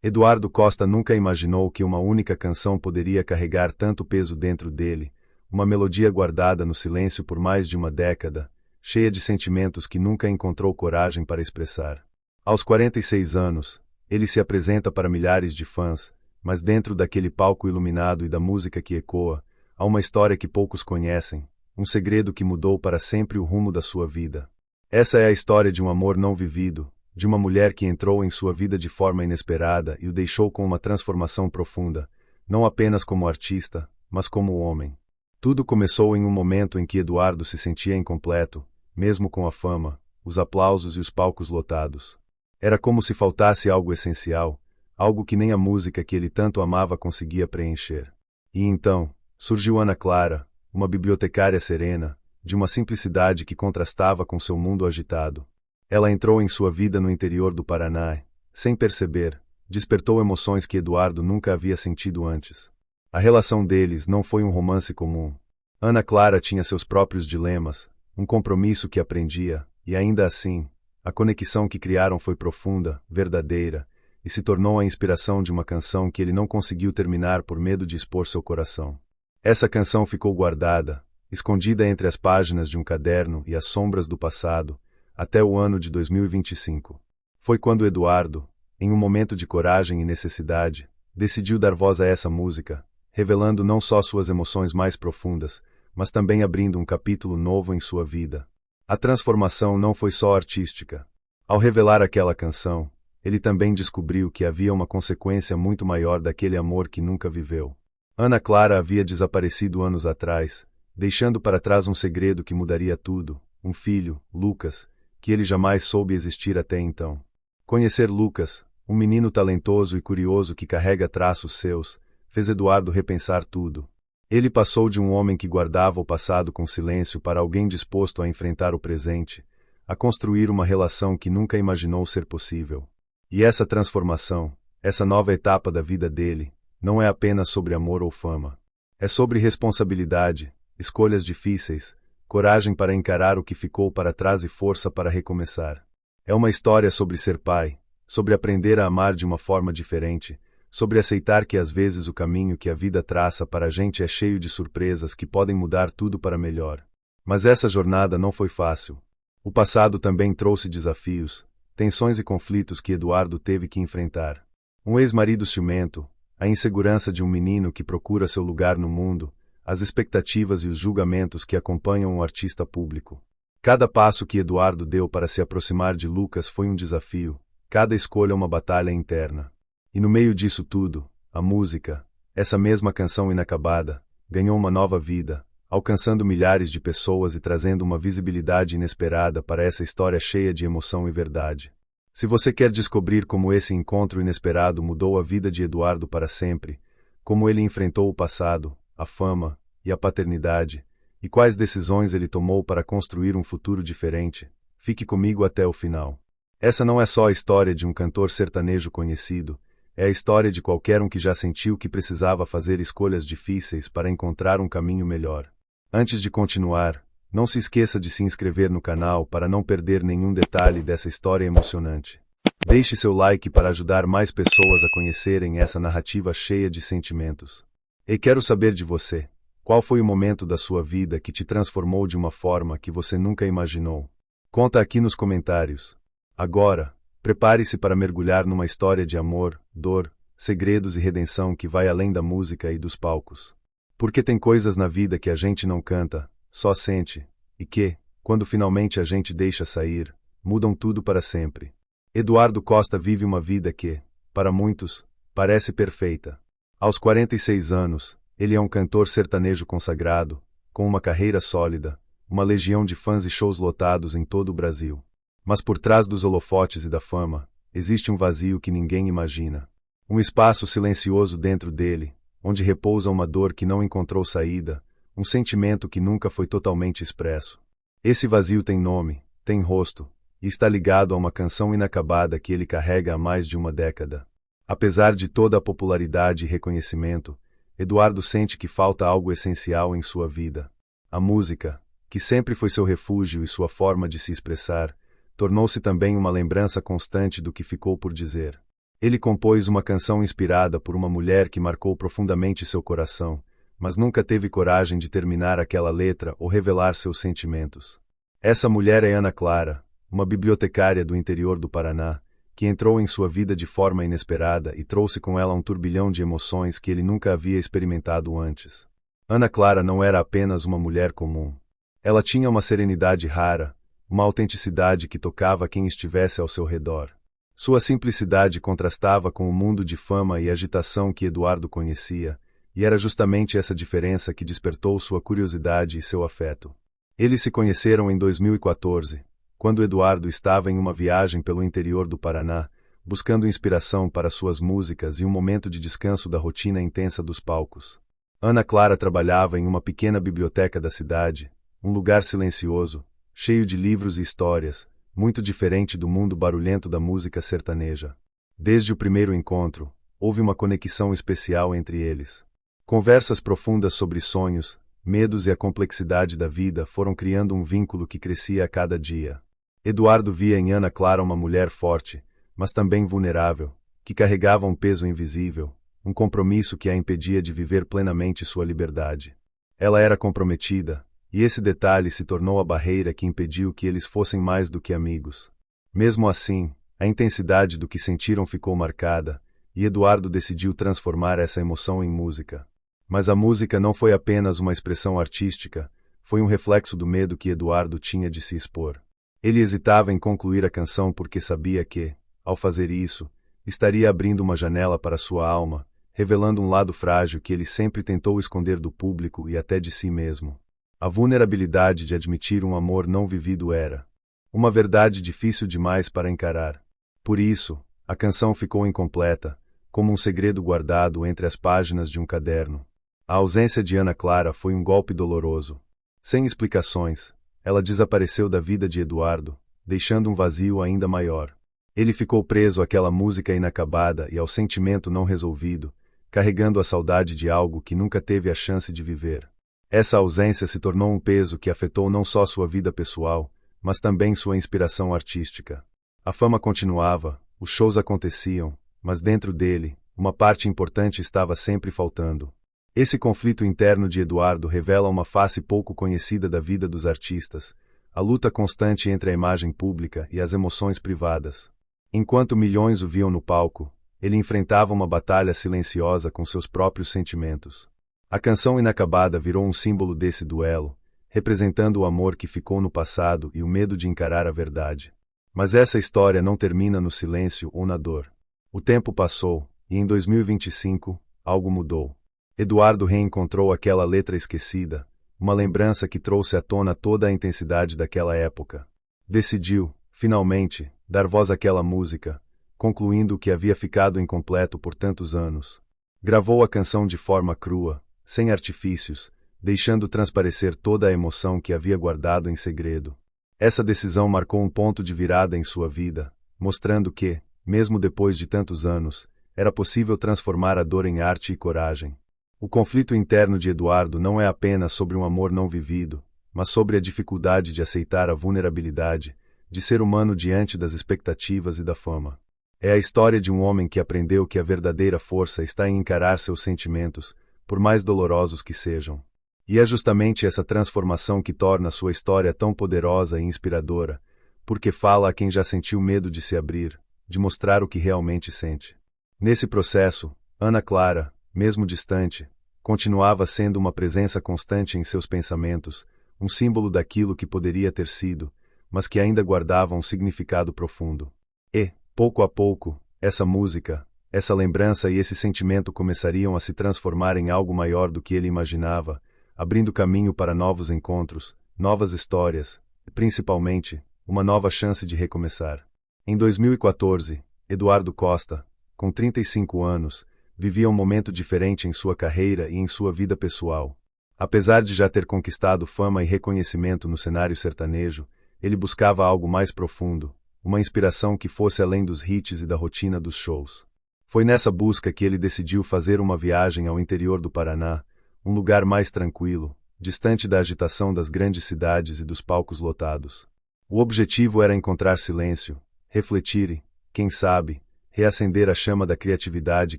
Eduardo Costa nunca imaginou que uma única canção poderia carregar tanto peso dentro dele, uma melodia guardada no silêncio por mais de uma década, cheia de sentimentos que nunca encontrou coragem para expressar. Aos 46 anos, ele se apresenta para milhares de fãs, mas dentro daquele palco iluminado e da música que ecoa, há uma história que poucos conhecem, um segredo que mudou para sempre o rumo da sua vida. Essa é a história de um amor não vivido, de uma mulher que entrou em sua vida de forma inesperada e o deixou com uma transformação profunda, não apenas como artista, mas como homem. Tudo começou em um momento em que Eduardo se sentia incompleto, mesmo com a fama, os aplausos e os palcos lotados. Era como se faltasse algo essencial, algo que nem a música que ele tanto amava conseguia preencher. E então, surgiu Ana Clara, uma bibliotecária serena, de uma simplicidade que contrastava com seu mundo agitado. Ela entrou em sua vida no interior do Paraná, sem perceber, despertou emoções que Eduardo nunca havia sentido antes. A relação deles não foi um romance comum. Ana Clara tinha seus próprios dilemas, um compromisso que aprendia, e ainda assim, a conexão que criaram foi profunda, verdadeira, e se tornou a inspiração de uma canção que ele não conseguiu terminar por medo de expor seu coração. Essa canção ficou guardada, escondida entre as páginas de um caderno e as sombras do passado, até o ano de 2025. Foi quando Eduardo, em um momento de coragem e necessidade, decidiu dar voz a essa música, revelando não só suas emoções mais profundas, mas também abrindo um capítulo novo em sua vida. A transformação não foi só artística. Ao revelar aquela canção, ele também descobriu que havia uma consequência muito maior daquele amor que nunca viveu. Ana Clara havia desaparecido anos atrás, deixando para trás um segredo que mudaria tudo, um filho, Lucas, que ele jamais soube existir até então. Conhecer Lucas, um menino talentoso e curioso que carrega traços seus, fez Eduardo repensar tudo. Ele passou de um homem que guardava o passado com silêncio para alguém disposto a enfrentar o presente, a construir uma relação que nunca imaginou ser possível. E essa transformação, essa nova etapa da vida dele, não é apenas sobre amor ou fama. É sobre responsabilidade, escolhas difíceis, coragem para encarar o que ficou para trás e força para recomeçar. É uma história sobre ser pai, sobre aprender a amar de uma forma diferente, sobre aceitar que às vezes o caminho que a vida traça para a gente é cheio de surpresas que podem mudar tudo para melhor. Mas essa jornada não foi fácil. O passado também trouxe desafios, tensões e conflitos que Eduardo teve que enfrentar. Um ex-marido ciumento, a insegurança de um menino que procura seu lugar no mundo, as expectativas e os julgamentos que acompanham um artista público. Cada passo que Eduardo deu para se aproximar de Lucas foi um desafio, cada escolha uma batalha interna. E no meio disso tudo, a música, essa mesma canção inacabada, ganhou uma nova vida, alcançando milhares de pessoas e trazendo uma visibilidade inesperada para essa história cheia de emoção e verdade. Se você quer descobrir como esse encontro inesperado mudou a vida de Eduardo para sempre, como ele enfrentou o passado, a fama e a paternidade, e quais decisões ele tomou para construir um futuro diferente, fique comigo até o final. Essa não é só a história de um cantor sertanejo conhecido, é a história de qualquer um que já sentiu que precisava fazer escolhas difíceis para encontrar um caminho melhor. Antes de continuar, não se esqueça de se inscrever no canal para não perder nenhum detalhe dessa história emocionante. Deixe seu like para ajudar mais pessoas a conhecerem essa narrativa cheia de sentimentos. E quero saber de você, qual foi o momento da sua vida que te transformou de uma forma que você nunca imaginou? Conta aqui nos comentários. Agora, prepare-se para mergulhar numa história de amor, dor, segredos e redenção que vai além da música e dos palcos. Porque tem coisas na vida que a gente não canta, só sente, e que, quando finalmente a gente deixa sair, mudam tudo para sempre. Eduardo Costa vive uma vida que, para muitos, parece perfeita. Aos 46 anos, ele é um cantor sertanejo consagrado, com uma carreira sólida, uma legião de fãs e shows lotados em todo o Brasil. Mas por trás dos holofotes e da fama, existe um vazio que ninguém imagina. Um espaço silencioso dentro dele, onde repousa uma dor que não encontrou saída, um sentimento que nunca foi totalmente expresso. Esse vazio tem nome, tem rosto, e está ligado a uma canção inacabada que ele carrega há mais de uma década. Apesar de toda a popularidade e reconhecimento, Eduardo sente que falta algo essencial em sua vida. A música, que sempre foi seu refúgio e sua forma de se expressar, tornou-se também uma lembrança constante do que ficou por dizer. Ele compôs uma canção inspirada por uma mulher que marcou profundamente seu coração, mas nunca teve coragem de terminar aquela letra ou revelar seus sentimentos. Essa mulher é Ana Clara, uma bibliotecária do interior do Paraná, que entrou em sua vida de forma inesperada e trouxe com ela um turbilhão de emoções que ele nunca havia experimentado antes. Ana Clara não era apenas uma mulher comum. Ela tinha uma serenidade rara, uma autenticidade que tocava quem estivesse ao seu redor. Sua simplicidade contrastava com o mundo de fama e agitação que Eduardo conhecia, e era justamente essa diferença que despertou sua curiosidade e seu afeto. Eles se conheceram em 2014, quando Eduardo estava em uma viagem pelo interior do Paraná, buscando inspiração para suas músicas e um momento de descanso da rotina intensa dos palcos. Ana Clara trabalhava em uma pequena biblioteca da cidade, um lugar silencioso, cheio de livros e histórias, muito diferente do mundo barulhento da música sertaneja. Desde o primeiro encontro, houve uma conexão especial entre eles. Conversas profundas sobre sonhos, medos e a complexidade da vida foram criando um vínculo que crescia a cada dia. Eduardo via em Ana Clara uma mulher forte, mas também vulnerável, que carregava um peso invisível, um compromisso que a impedia de viver plenamente sua liberdade. Ela era comprometida, e esse detalhe se tornou a barreira que impediu que eles fossem mais do que amigos. Mesmo assim, a intensidade do que sentiram ficou marcada, e Eduardo decidiu transformar essa emoção em música. Mas a música não foi apenas uma expressão artística, foi um reflexo do medo que Eduardo tinha de se expor. Ele hesitava em concluir a canção porque sabia que, ao fazer isso, estaria abrindo uma janela para sua alma, revelando um lado frágil que ele sempre tentou esconder do público e até de si mesmo. A vulnerabilidade de admitir um amor não vivido era uma verdade difícil demais para encarar. Por isso, a canção ficou incompleta, como um segredo guardado entre as páginas de um caderno. A ausência de Ana Clara foi um golpe doloroso. Sem explicações, ela desapareceu da vida de Eduardo, deixando um vazio ainda maior. Ele ficou preso àquela música inacabada e ao sentimento não resolvido, carregando a saudade de algo que nunca teve a chance de viver. Essa ausência se tornou um peso que afetou não só sua vida pessoal, mas também sua inspiração artística. A fama continuava, os shows aconteciam, mas dentro dele, uma parte importante estava sempre faltando. Esse conflito interno de Eduardo revela uma face pouco conhecida da vida dos artistas, a luta constante entre a imagem pública e as emoções privadas. Enquanto milhões o viam no palco, ele enfrentava uma batalha silenciosa com seus próprios sentimentos. A canção inacabada virou um símbolo desse duelo, representando o amor que ficou no passado e o medo de encarar a verdade. Mas essa história não termina no silêncio ou na dor. O tempo passou, e em 2025, algo mudou. Eduardo reencontrou aquela letra esquecida, uma lembrança que trouxe à tona toda a intensidade daquela época. Decidiu, finalmente, dar voz àquela música, concluindo o que havia ficado incompleto por tantos anos. Gravou a canção de forma crua, sem artifícios, deixando transparecer toda a emoção que havia guardado em segredo. Essa decisão marcou um ponto de virada em sua vida, mostrando que, mesmo depois de tantos anos, era possível transformar a dor em arte e coragem. O conflito interno de Eduardo não é apenas sobre um amor não vivido, mas sobre a dificuldade de aceitar a vulnerabilidade, de ser humano diante das expectativas e da fama. É a história de um homem que aprendeu que a verdadeira força está em encarar seus sentimentos, por mais dolorosos que sejam. E é justamente essa transformação que torna sua história tão poderosa e inspiradora, porque fala a quem já sentiu medo de se abrir, de mostrar o que realmente sente. Nesse processo, Ana Clara, mesmo distante, continuava sendo uma presença constante em seus pensamentos, um símbolo daquilo que poderia ter sido, mas que ainda guardava um significado profundo. E, pouco a pouco, essa música, essa lembrança e esse sentimento começariam a se transformar em algo maior do que ele imaginava, abrindo caminho para novos encontros, novas histórias, e principalmente, uma nova chance de recomeçar. Em 2014, Eduardo Costa, com 35 anos, vivia um momento diferente em sua carreira e em sua vida pessoal. Apesar de já ter conquistado fama e reconhecimento no cenário sertanejo, ele buscava algo mais profundo, uma inspiração que fosse além dos hits e da rotina dos shows. Foi nessa busca que ele decidiu fazer uma viagem ao interior do Paraná, um lugar mais tranquilo, distante da agitação das grandes cidades e dos palcos lotados. O objetivo era encontrar silêncio, refletir e, quem sabe, reacender a chama da criatividade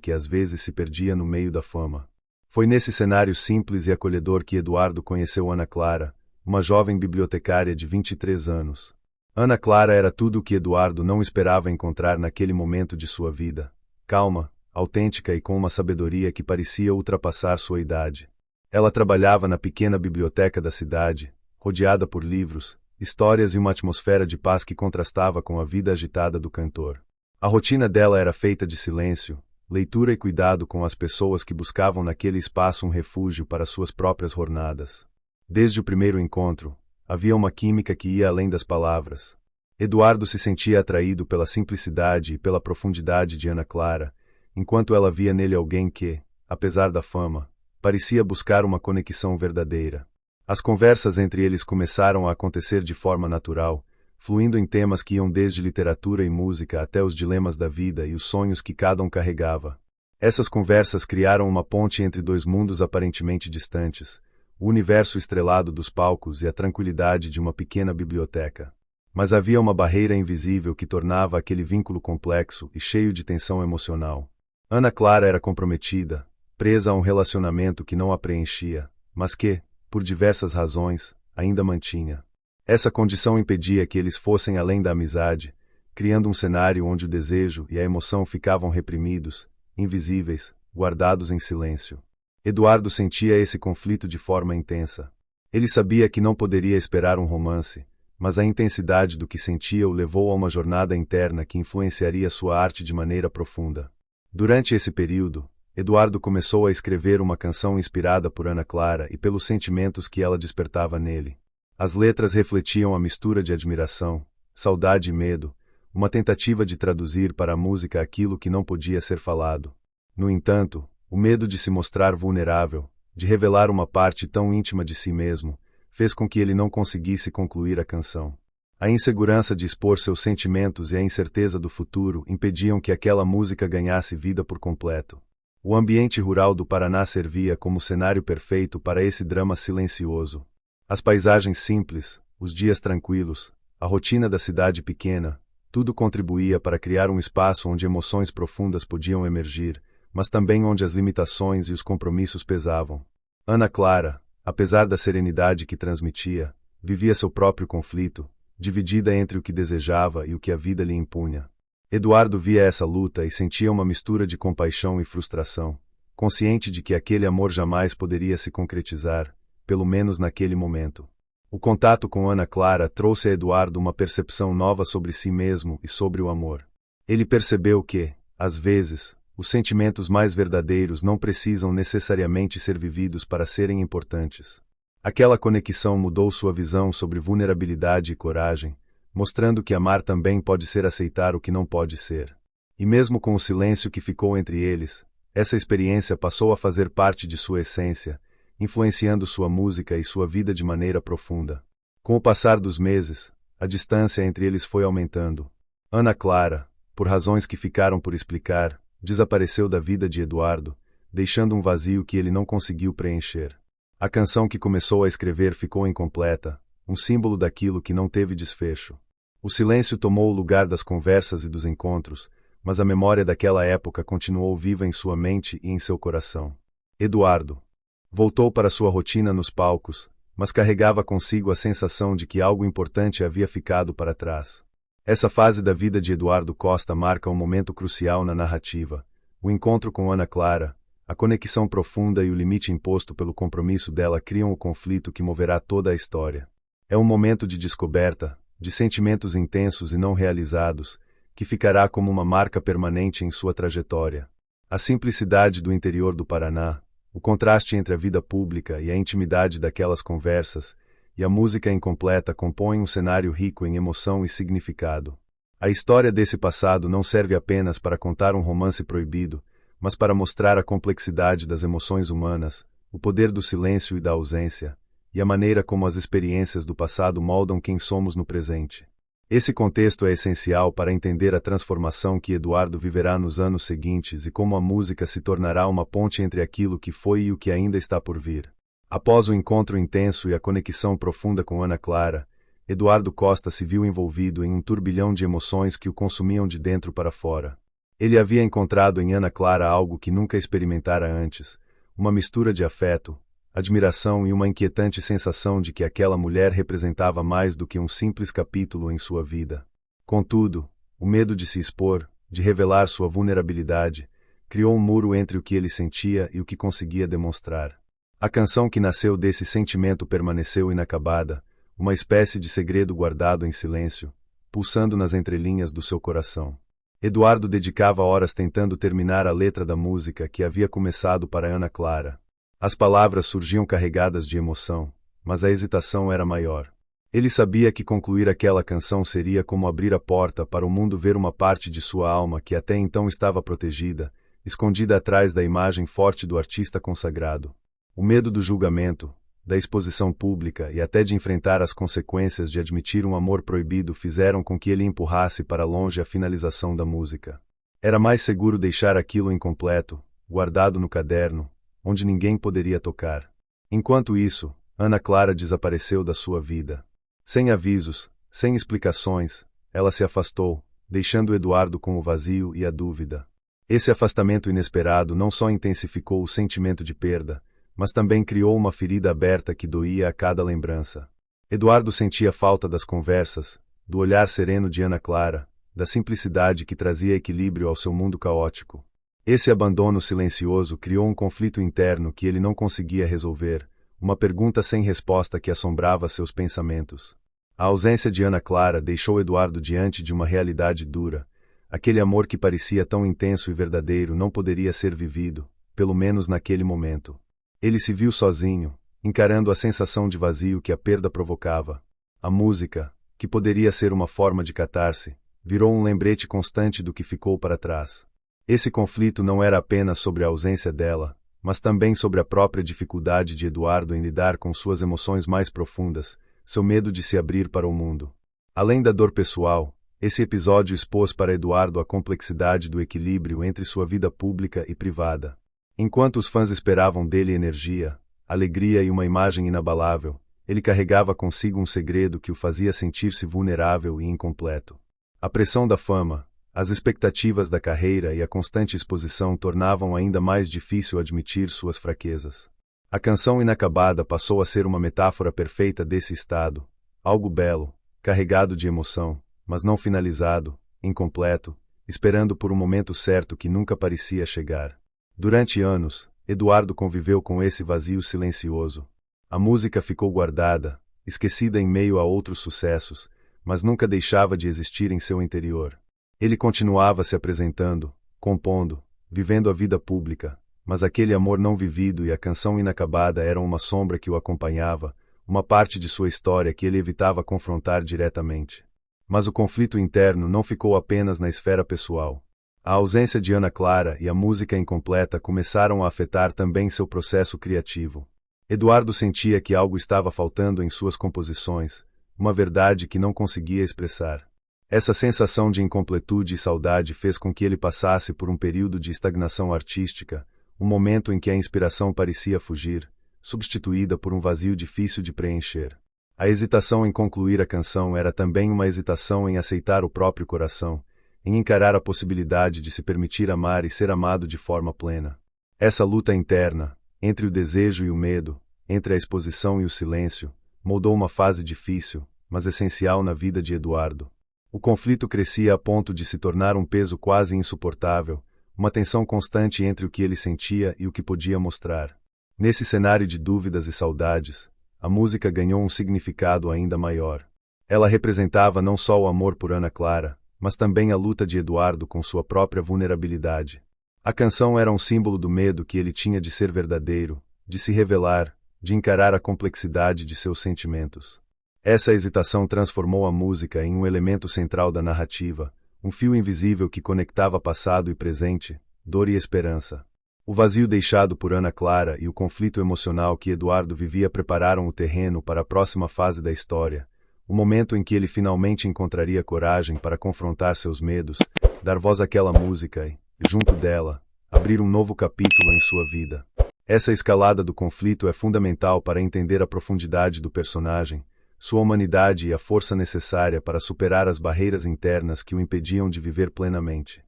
que às vezes se perdia no meio da fama. Foi nesse cenário simples e acolhedor que Eduardo conheceu Ana Clara, uma jovem bibliotecária de 23 anos. Ana Clara era tudo o que Eduardo não esperava encontrar naquele momento de sua vida. Calma, autêntica e com uma sabedoria que parecia ultrapassar sua idade. Ela trabalhava na pequena biblioteca da cidade, rodeada por livros, histórias e uma atmosfera de paz que contrastava com a vida agitada do cantor. A rotina dela era feita de silêncio, leitura e cuidado com as pessoas que buscavam naquele espaço um refúgio para suas próprias jornadas. Desde o primeiro encontro, havia uma química que ia além das palavras. Eduardo se sentia atraído pela simplicidade e pela profundidade de Ana Clara, enquanto ela via nele alguém que, apesar da fama, parecia buscar uma conexão verdadeira. As conversas entre eles começaram a acontecer de forma natural, fluindo em temas que iam desde literatura e música até os dilemas da vida e os sonhos que cada um carregava. Essas conversas criaram uma ponte entre dois mundos aparentemente distantes, o universo estrelado dos palcos e a tranquilidade de uma pequena biblioteca. Mas havia uma barreira invisível que tornava aquele vínculo complexo e cheio de tensão emocional. Ana Clara era comprometida, presa a um relacionamento que não a preenchia, mas que, por diversas razões, ainda mantinha. Essa condição impedia que eles fossem além da amizade, criando um cenário onde o desejo e a emoção ficavam reprimidos, invisíveis, guardados em silêncio. Eduardo sentia esse conflito de forma intensa. Ele sabia que não poderia esperar um romance, mas a intensidade do que sentia o levou a uma jornada interna que influenciaria sua arte de maneira profunda. Durante esse período, Eduardo começou a escrever uma canção inspirada por Ana Clara e pelos sentimentos que ela despertava nele. As letras refletiam a mistura de admiração, saudade e medo, uma tentativa de traduzir para a música aquilo que não podia ser falado. No entanto, o medo de se mostrar vulnerável, de revelar uma parte tão íntima de si mesmo, fez com que ele não conseguisse concluir a canção. A insegurança de expor seus sentimentos e a incerteza do futuro impediam que aquela música ganhasse vida por completo. O ambiente rural do Paraná servia como cenário perfeito para esse drama silencioso. As paisagens simples, os dias tranquilos, a rotina da cidade pequena, tudo contribuía para criar um espaço onde emoções profundas podiam emergir, mas também onde as limitações e os compromissos pesavam. Ana Clara, apesar da serenidade que transmitia, vivia seu próprio conflito, dividida entre o que desejava e o que a vida lhe impunha. Eduardo via essa luta e sentia uma mistura de compaixão e frustração, consciente de que aquele amor jamais poderia se concretizar, pelo menos naquele momento. O contato com Ana Clara trouxe a Eduardo uma percepção nova sobre si mesmo e sobre o amor. Ele percebeu que, às vezes, os sentimentos mais verdadeiros não precisam necessariamente ser vividos para serem importantes. Aquela conexão mudou sua visão sobre vulnerabilidade e coragem, mostrando que amar também pode ser aceitar o que não pode ser. E mesmo com o silêncio que ficou entre eles, essa experiência passou a fazer parte de sua essência, influenciando sua música e sua vida de maneira profunda. Com o passar dos meses, a distância entre eles foi aumentando. Ana Clara, por razões que ficaram por explicar, desapareceu da vida de Eduardo, deixando um vazio que ele não conseguiu preencher. A canção que começou a escrever ficou incompleta, um símbolo daquilo que não teve desfecho. O silêncio tomou o lugar das conversas e dos encontros, mas a memória daquela época continuou viva em sua mente e em seu coração. Eduardo voltou para sua rotina nos palcos, mas carregava consigo a sensação de que algo importante havia ficado para trás. Essa fase da vida de Eduardo Costa marca um momento crucial na narrativa. O encontro com Ana Clara, a conexão profunda e o limite imposto pelo compromisso dela criam o conflito que moverá toda a história. É um momento de descoberta, de sentimentos intensos e não realizados, que ficará como uma marca permanente em sua trajetória. A simplicidade do interior do Paraná, o contraste entre a vida pública e a intimidade daquelas conversas, e a música incompleta compõem um cenário rico em emoção e significado. A história desse passado não serve apenas para contar um romance proibido, mas para mostrar a complexidade das emoções humanas, o poder do silêncio e da ausência, e a maneira como as experiências do passado moldam quem somos no presente. Esse contexto é essencial para entender a transformação que Eduardo viverá nos anos seguintes e como a música se tornará uma ponte entre aquilo que foi e o que ainda está por vir. Após o encontro intenso e a conexão profunda com Ana Clara, Eduardo Costa se viu envolvido em um turbilhão de emoções que o consumiam de dentro para fora. Ele havia encontrado em Ana Clara algo que nunca experimentara antes, uma mistura de afeto, admiração e uma inquietante sensação de que aquela mulher representava mais do que um simples capítulo em sua vida. Contudo, o medo de se expor, de revelar sua vulnerabilidade, criou um muro entre o que ele sentia e o que conseguia demonstrar. A canção que nasceu desse sentimento permaneceu inacabada, uma espécie de segredo guardado em silêncio, pulsando nas entrelinhas do seu coração. Eduardo dedicava horas tentando terminar a letra da música que havia começado para Ana Clara. As palavras surgiam carregadas de emoção, mas a hesitação era maior. Ele sabia que concluir aquela canção seria como abrir a porta para o mundo ver uma parte de sua alma que até então estava protegida, escondida atrás da imagem forte do artista consagrado. O medo do julgamento, da exposição pública e até de enfrentar as consequências de admitir um amor proibido fizeram com que ele empurrasse para longe a finalização da música. Era mais seguro deixar aquilo incompleto, guardado no caderno, onde ninguém poderia tocar. Enquanto isso, Ana Clara desapareceu da sua vida. Sem avisos, sem explicações, ela se afastou, deixando Eduardo com o vazio e a dúvida. Esse afastamento inesperado não só intensificou o sentimento de perda, mas também criou uma ferida aberta que doía a cada lembrança. Eduardo sentia falta das conversas, do olhar sereno de Ana Clara, da simplicidade que trazia equilíbrio ao seu mundo caótico. Esse abandono silencioso criou um conflito interno que ele não conseguia resolver, uma pergunta sem resposta que assombrava seus pensamentos. A ausência de Ana Clara deixou Eduardo diante de uma realidade dura. Aquele amor que parecia tão intenso e verdadeiro não poderia ser vivido, pelo menos naquele momento. Ele se viu sozinho, encarando a sensação de vazio que a perda provocava. A música, que poderia ser uma forma de catarse, virou um lembrete constante do que ficou para trás. Esse conflito não era apenas sobre a ausência dela, mas também sobre a própria dificuldade de Eduardo em lidar com suas emoções mais profundas, seu medo de se abrir para o mundo. Além da dor pessoal, esse episódio expôs para Eduardo a complexidade do equilíbrio entre sua vida pública e privada. Enquanto os fãs esperavam dele energia, alegria e uma imagem inabalável, ele carregava consigo um segredo que o fazia sentir-se vulnerável e incompleto. A pressão da fama, as expectativas da carreira e a constante exposição tornavam ainda mais difícil admitir suas fraquezas. A canção inacabada passou a ser uma metáfora perfeita desse estado, algo belo, carregado de emoção, mas não finalizado, incompleto, esperando por um momento certo que nunca parecia chegar. Durante anos, Eduardo conviveu com esse vazio silencioso. A música ficou guardada, esquecida em meio a outros sucessos, mas nunca deixava de existir em seu interior. Ele continuava se apresentando, compondo, vivendo a vida pública, mas aquele amor não vivido e a canção inacabada eram uma sombra que o acompanhava, uma parte de sua história que ele evitava confrontar diretamente. Mas o conflito interno não ficou apenas na esfera pessoal. A ausência de Ana Clara e a música incompleta começaram a afetar também seu processo criativo. Eduardo sentia que algo estava faltando em suas composições, uma verdade que não conseguia expressar. Essa sensação de incompletude e saudade fez com que ele passasse por um período de estagnação artística, um momento em que a inspiração parecia fugir, substituída por um vazio difícil de preencher. A hesitação em concluir a canção era também uma hesitação em aceitar o próprio coração, em encarar a possibilidade de se permitir amar e ser amado de forma plena. Essa luta interna, entre o desejo e o medo, entre a exposição e o silêncio, moldou uma fase difícil, mas essencial na vida de Eduardo. O conflito crescia a ponto de se tornar um peso quase insuportável, uma tensão constante entre o que ele sentia e o que podia mostrar. Nesse cenário de dúvidas e saudades, a música ganhou um significado ainda maior. Ela representava não só o amor por Ana Clara, mas também a luta de Eduardo com sua própria vulnerabilidade. A canção era um símbolo do medo que ele tinha de ser verdadeiro, de se revelar, de encarar a complexidade de seus sentimentos. Essa hesitação transformou a música em um elemento central da narrativa, um fio invisível que conectava passado e presente, dor e esperança. O vazio deixado por Ana Clara e o conflito emocional que Eduardo vivia prepararam o terreno para a próxima fase da história, o momento em que ele finalmente encontraria coragem para confrontar seus medos, dar voz àquela música e, junto dela, abrir um novo capítulo em sua vida. Essa escalada do conflito é fundamental para entender a profundidade do personagem, sua humanidade e a força necessária para superar as barreiras internas que o impediam de viver plenamente.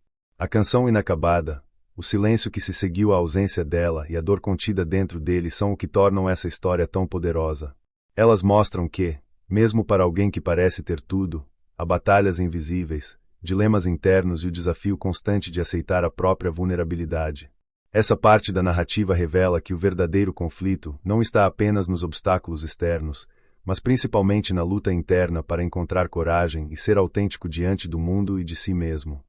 A canção inacabada, o silêncio que se seguiu à ausência dela e a dor contida dentro dele são o que tornam essa história tão poderosa. Elas mostram que, mesmo para alguém que parece ter tudo, há batalhas invisíveis, dilemas internos e o desafio constante de aceitar a própria vulnerabilidade. Essa parte da narrativa revela que o verdadeiro conflito não está apenas nos obstáculos externos, mas principalmente na luta interna para encontrar coragem e ser autêntico diante do mundo e de si mesmo.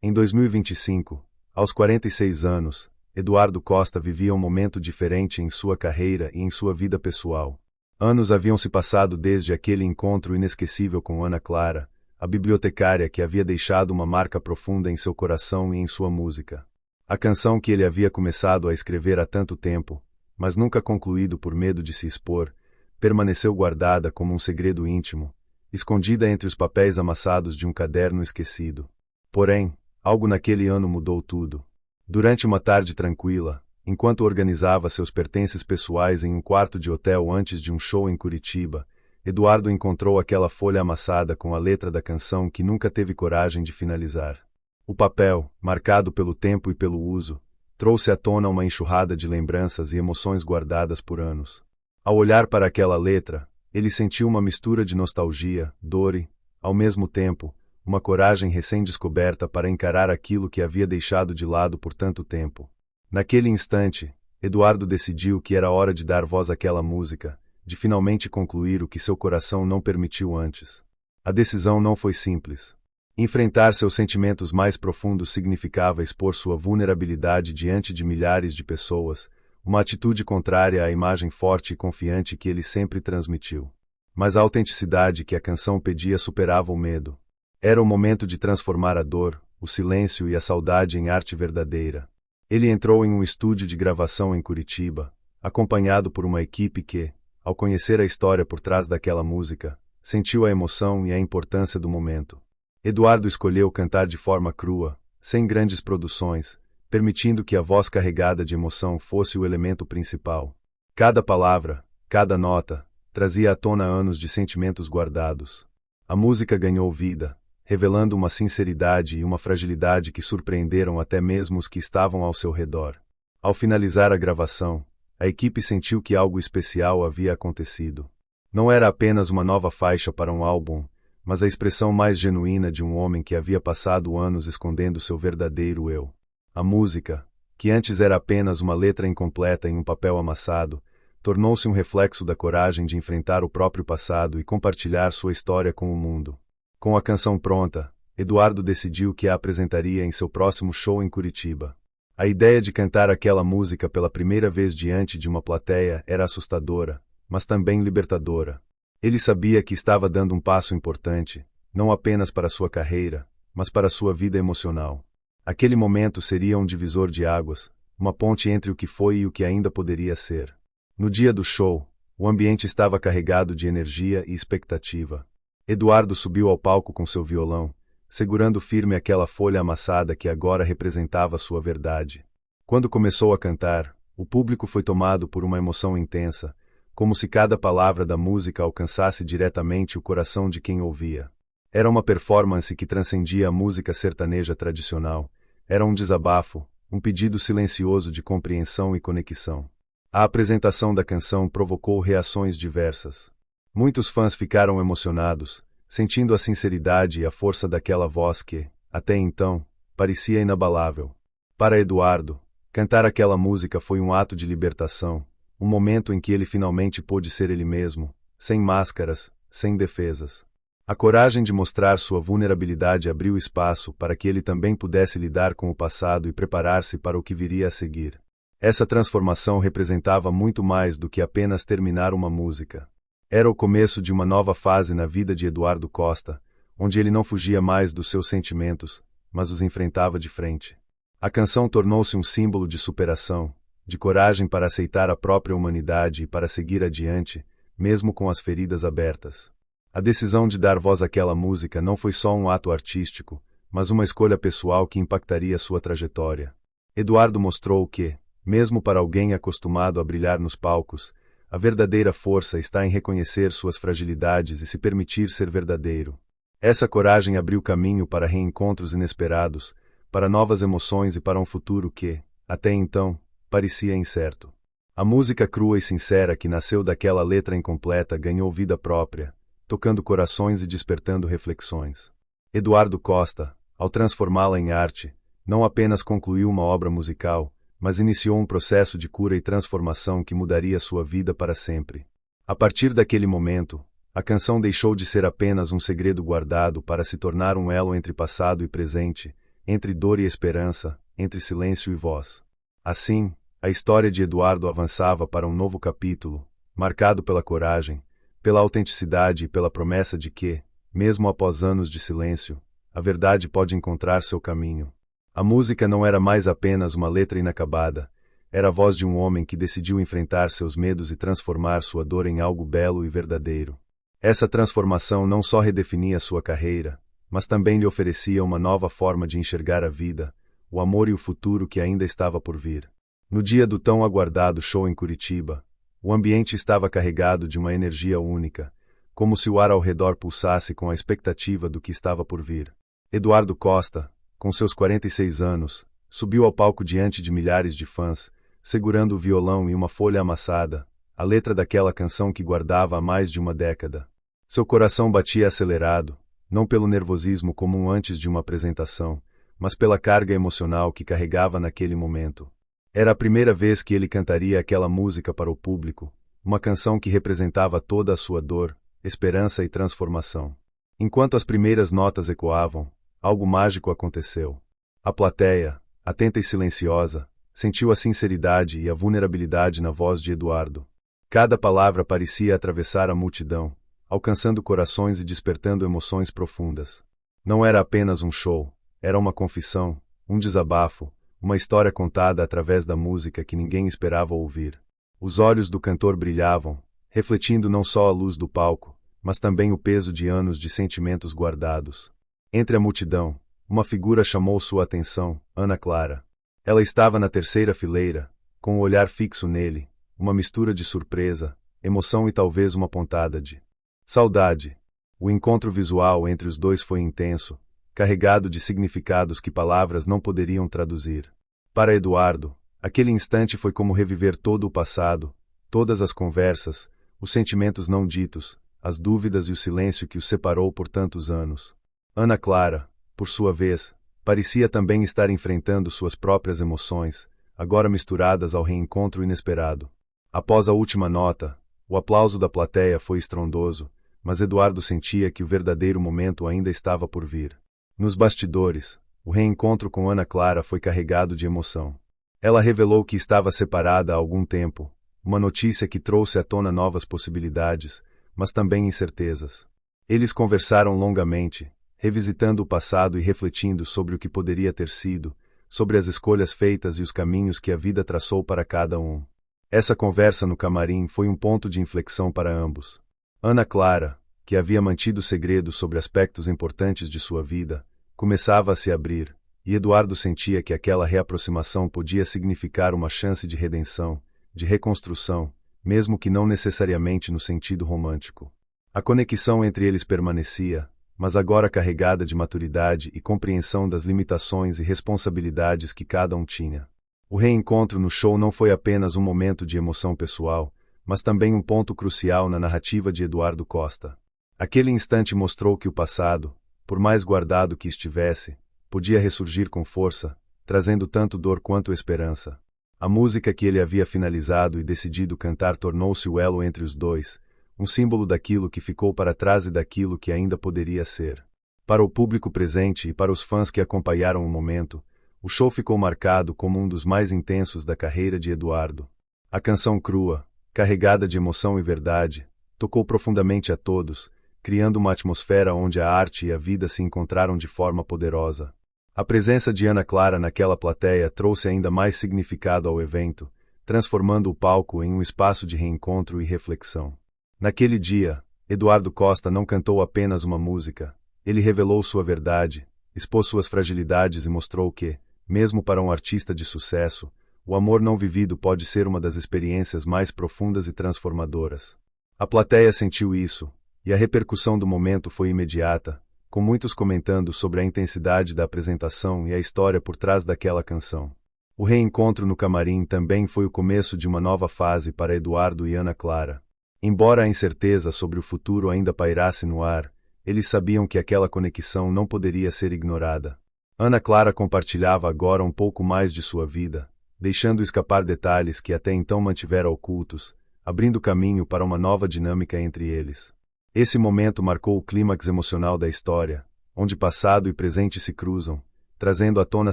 Em 2025, aos 46 anos, Eduardo Costa vivia um momento diferente em sua carreira e em sua vida pessoal. Anos haviam se passado desde aquele encontro inesquecível com Ana Clara, a bibliotecária que havia deixado uma marca profunda em seu coração e em sua música. A canção que ele havia começado a escrever há tanto tempo, mas nunca concluído por medo de se expor, permaneceu guardada como um segredo íntimo, escondida entre os papéis amassados de um caderno esquecido. Porém, algo naquele ano mudou tudo. Durante uma tarde tranquila, enquanto organizava seus pertences pessoais em um quarto de hotel antes de um show em Curitiba, Eduardo encontrou aquela folha amassada com a letra da canção que nunca teve coragem de finalizar. O papel, marcado pelo tempo e pelo uso, trouxe à tona uma enxurrada de lembranças e emoções guardadas por anos. Ao olhar para aquela letra, ele sentiu uma mistura de nostalgia, dor e, ao mesmo tempo, uma coragem recém-descoberta para encarar aquilo que havia deixado de lado por tanto tempo. Naquele instante, Eduardo decidiu que era hora de dar voz àquela música, de finalmente concluir o que seu coração não permitiu antes. A decisão não foi simples. Enfrentar seus sentimentos mais profundos significava expor sua vulnerabilidade diante de milhares de pessoas, uma atitude contrária à imagem forte e confiante que ele sempre transmitiu. Mas a autenticidade que a canção pedia superava o medo. Era o momento de transformar a dor, o silêncio e a saudade em arte verdadeira. Ele entrou em um estúdio de gravação em Curitiba, acompanhado por uma equipe que, ao conhecer a história por trás daquela música, sentiu a emoção e a importância do momento. Eduardo escolheu cantar de forma crua, sem grandes produções, permitindo que a voz carregada de emoção fosse o elemento principal. Cada palavra, cada nota, trazia à tona anos de sentimentos guardados. A música ganhou vida, revelando uma sinceridade e uma fragilidade que surpreenderam até mesmo os que estavam ao seu redor. Ao finalizar a gravação, a equipe sentiu que algo especial havia acontecido. Não era apenas uma nova faixa para um álbum, mas a expressão mais genuína de um homem que havia passado anos escondendo seu verdadeiro eu. A música, que antes era apenas uma letra incompleta em um papel amassado, tornou-se um reflexo da coragem de enfrentar o próprio passado e compartilhar sua história com o mundo. Com a canção pronta, Eduardo decidiu que a apresentaria em seu próximo show em Curitiba. A ideia de cantar aquela música pela primeira vez diante de uma plateia era assustadora, mas também libertadora. Ele sabia que estava dando um passo importante, não apenas para sua carreira, mas para sua vida emocional. Aquele momento seria um divisor de águas, uma ponte entre o que foi e o que ainda poderia ser. No dia do show, o ambiente estava carregado de energia e expectativa. Eduardo subiu ao palco com seu violão, segurando firme aquela folha amassada que agora representava sua verdade. Quando começou a cantar, o público foi tomado por uma emoção intensa, como se cada palavra da música alcançasse diretamente o coração de quem ouvia. Era uma performance que transcendia a música sertaneja tradicional. Era um desabafo, um pedido silencioso de compreensão e conexão. A apresentação da canção provocou reações diversas. Muitos fãs ficaram emocionados, sentindo a sinceridade e a força daquela voz que, até então, parecia inabalável. Para Eduardo, cantar aquela música foi um ato de libertação, um momento em que ele finalmente pôde ser ele mesmo, sem máscaras, sem defesas. A coragem de mostrar sua vulnerabilidade abriu espaço para que ele também pudesse lidar com o passado e preparar-se para o que viria a seguir. Essa transformação representava muito mais do que apenas terminar uma música. Era o começo de uma nova fase na vida de Eduardo Costa, onde ele não fugia mais dos seus sentimentos, mas os enfrentava de frente. A canção tornou-se um símbolo de superação, de coragem para aceitar a própria humanidade e para seguir adiante, mesmo com as feridas abertas. A decisão de dar voz àquela música não foi só um ato artístico, mas uma escolha pessoal que impactaria sua trajetória. Eduardo mostrou que, mesmo para alguém acostumado a brilhar nos palcos, a verdadeira força está em reconhecer suas fragilidades e se permitir ser verdadeiro. Essa coragem abriu caminho para reencontros inesperados, para novas emoções e para um futuro que, até então, parecia incerto. A música crua e sincera que nasceu daquela letra incompleta ganhou vida própria, tocando corações e despertando reflexões. Eduardo Costa, ao transformá-la em arte, não apenas concluiu uma obra musical, mas iniciou um processo de cura e transformação que mudaria sua vida para sempre. A partir daquele momento, a canção deixou de ser apenas um segredo guardado para se tornar um elo entre passado e presente, entre dor e esperança, entre silêncio e voz. Assim, a história de Eduardo avançava para um novo capítulo, marcado pela coragem, pela autenticidade e pela promessa de que, mesmo após anos de silêncio, a verdade pode encontrar seu caminho. A música não era mais apenas uma letra inacabada, era a voz de um homem que decidiu enfrentar seus medos e transformar sua dor em algo belo e verdadeiro. Essa transformação não só redefinia sua carreira, mas também lhe oferecia uma nova forma de enxergar a vida, o amor e o futuro que ainda estava por vir. No dia do tão aguardado show em Curitiba, o ambiente estava carregado de uma energia única, como se o ar ao redor pulsasse com a expectativa do que estava por vir. Eduardo Costa, com seus 46 anos, subiu ao palco diante de milhares de fãs, segurando o violão e uma folha amassada, a letra daquela canção que guardava há mais de uma década. Seu coração batia acelerado, não pelo nervosismo comum antes de uma apresentação, mas pela carga emocional que carregava naquele momento. Era a primeira vez que ele cantaria aquela música para o público, uma canção que representava toda a sua dor, esperança e transformação. Enquanto as primeiras notas ecoavam, algo mágico aconteceu. A plateia, atenta e silenciosa, sentiu a sinceridade e a vulnerabilidade na voz de Eduardo. Cada palavra parecia atravessar a multidão, alcançando corações e despertando emoções profundas. Não era apenas um show, era uma confissão, um desabafo, uma história contada através da música que ninguém esperava ouvir. Os olhos do cantor brilhavam, refletindo não só a luz do palco, mas também o peso de anos de sentimentos guardados. Entre a multidão, uma figura chamou sua atenção, Ana Clara. Ela estava na terceira fileira, com o olhar fixo nele, uma mistura de surpresa, emoção e talvez uma pontada de saudade. O encontro visual entre os dois foi intenso, carregado de significados que palavras não poderiam traduzir. Para Eduardo, aquele instante foi como reviver todo o passado, todas as conversas, os sentimentos não ditos, as dúvidas e o silêncio que os separou por tantos anos. Ana Clara, por sua vez, parecia também estar enfrentando suas próprias emoções, agora misturadas ao reencontro inesperado. Após a última nota, o aplauso da plateia foi estrondoso, mas Eduardo sentia que o verdadeiro momento ainda estava por vir. Nos bastidores, o reencontro com Ana Clara foi carregado de emoção. Ela revelou que estava separada há algum tempo, uma notícia que trouxe à tona novas possibilidades, mas também incertezas. Eles conversaram longamente, revisitando o passado e refletindo sobre o que poderia ter sido, sobre as escolhas feitas e os caminhos que a vida traçou para cada um. Essa conversa no camarim foi um ponto de inflexão para ambos. Ana Clara, que havia mantido segredo sobre aspectos importantes de sua vida, começava a se abrir, e Eduardo sentia que aquela reaproximação podia significar uma chance de redenção, de reconstrução, mesmo que não necessariamente no sentido romântico. A conexão entre eles permanecia, mas agora carregada de maturidade e compreensão das limitações e responsabilidades que cada um tinha. O reencontro no show não foi apenas um momento de emoção pessoal, mas também um ponto crucial na narrativa de Eduardo Costa. Aquele instante mostrou que o passado, por mais guardado que estivesse, podia ressurgir com força, trazendo tanto dor quanto esperança. A música que ele havia finalizado e decidido cantar tornou-se o elo entre os dois, um símbolo daquilo que ficou para trás e daquilo que ainda poderia ser. Para o público presente e para os fãs que acompanharam o momento, o show ficou marcado como um dos mais intensos da carreira de Eduardo. A canção crua, carregada de emoção e verdade, tocou profundamente a todos, criando uma atmosfera onde a arte e a vida se encontraram de forma poderosa. A presença de Ana Clara naquela plateia trouxe ainda mais significado ao evento, transformando o palco em um espaço de reencontro e reflexão. Naquele dia, Eduardo Costa não cantou apenas uma música, ele revelou sua verdade, expôs suas fragilidades e mostrou que, mesmo para um artista de sucesso, o amor não vivido pode ser uma das experiências mais profundas e transformadoras. A plateia sentiu isso, e a repercussão do momento foi imediata, com muitos comentando sobre a intensidade da apresentação e a história por trás daquela canção. O reencontro no camarim também foi o começo de uma nova fase para Eduardo e Ana Clara. Embora a incerteza sobre o futuro ainda pairasse no ar, eles sabiam que aquela conexão não poderia ser ignorada. Ana Clara compartilhava agora um pouco mais de sua vida, deixando escapar detalhes que até então mantivera ocultos, abrindo caminho para uma nova dinâmica entre eles. Esse momento marcou o clímax emocional da história, onde passado e presente se cruzam, trazendo à tona